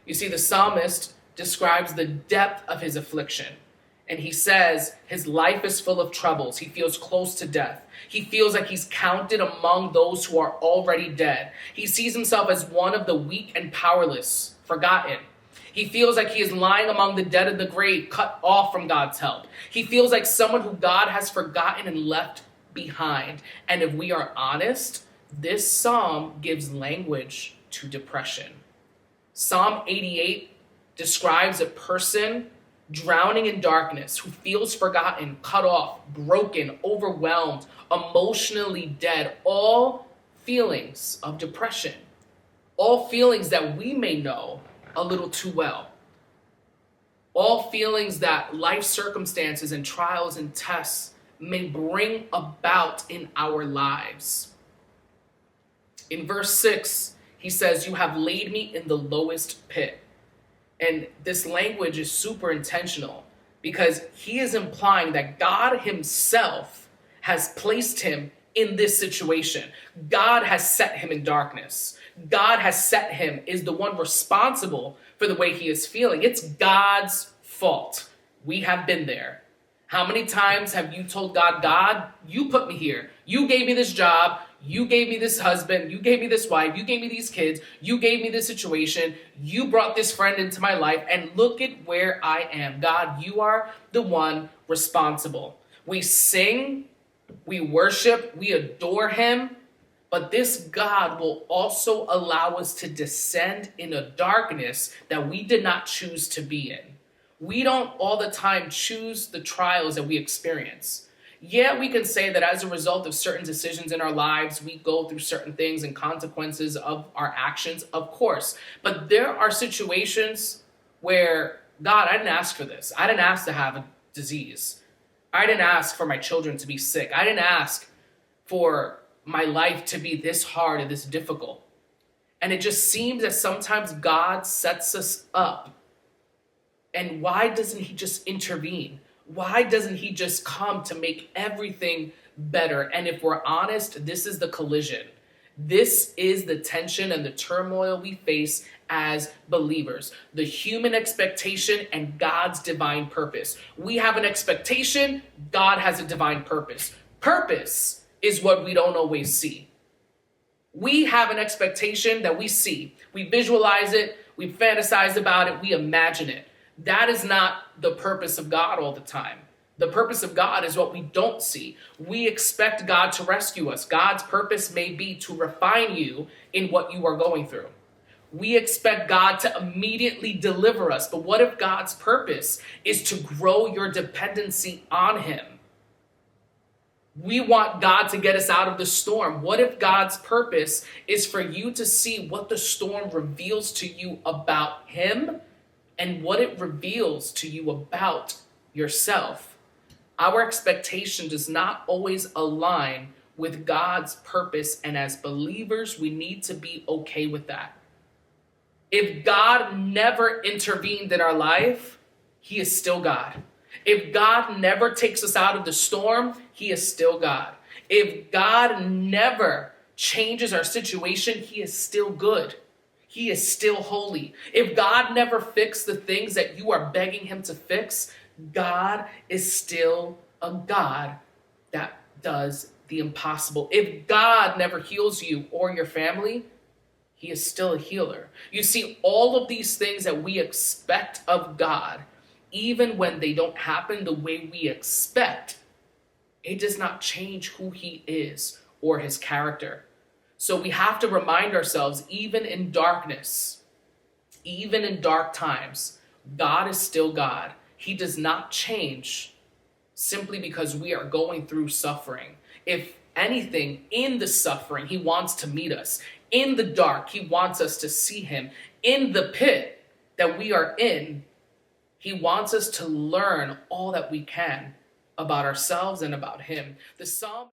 You see, the psalmist describes the depth of his affliction. And he says his life is full of troubles. He feels close to death. He feels like he's counted among those who are already dead. He sees himself as one of the weak and powerless, forgotten. He feels like he is lying among the dead of the grave, cut off from God's help. He feels like someone who God has forgotten and left behind. And if we are honest, this psalm gives language to depression. Psalm 88 describes a person drowning in darkness who feels forgotten, cut off, broken, overwhelmed, emotionally dead. All feelings of depression. All feelings that we may know a little too well. All feelings that life circumstances and trials and tests may bring about in our lives. In verse 6, he says, "You have laid me in the lowest pit." And this language is super intentional because he is implying that God himself has placed him in this situation. God has set him in darkness. God has set him, is the one responsible for the way he is feeling. It's God's fault. We have been there. How many times have you told God, God, you put me here. You gave me this job. You gave me this husband. You gave me this wife. You gave me these kids. You gave me this situation. You brought this friend into my life. And look at where I am. God, you are the one responsible. We sing, we worship, we adore him. But this God will also allow us to descend in a darkness that we did not choose to be in. We don't all the time choose the trials that we experience. Yeah, we can say that as a result of certain decisions in our lives, we go through certain things and consequences of our actions, of course. But there are situations where, God, I didn't ask for this. I didn't ask to have a disease. I didn't ask for my children to be sick. I didn't ask for my life to be this hard and this difficult. And it just seems that sometimes God sets us up. And why doesn't he just intervene? Why doesn't he just come to make everything better? And if we're honest, this is the collision. This is the tension and the turmoil we face as believers. The human expectation and God's divine purpose. We have an expectation, God has a divine purpose. Purpose is what we don't always see. We have an expectation that we see. We visualize it, we fantasize about it, we imagine it. That is not the purpose of God all the time. The purpose of God is what we don't see. We expect God to rescue us. God's purpose may be to refine you in what you are going through. We expect God to immediately deliver us. But what if God's purpose is to grow your dependency on him? We want God to get us out of the storm. What if God's purpose is for you to see what the storm reveals to you about him and what it reveals to you about yourself? Our expectation does not always align with God's purpose, and as believers, we need to be okay with that. If God never intervened in our life, he is still God. If God never takes us out of the storm, he is still God. If God never changes our situation, he is still good. He is still holy. If God never fixed the things that you are begging him to fix, God is still a God that does the impossible. If God never heals you or your family, he is still a healer. You see, all of these things that we expect of God, even when they don't happen the way we expect, it does not change who he is or his character. So we have to remind ourselves, even in darkness, even in dark times, God is still God. He does not change simply because we are going through suffering. If anything, in the suffering, he wants to meet us. In the dark, he wants us to see him. In the pit that we are in, he wants us to learn all that we can about ourselves and about him. The psalm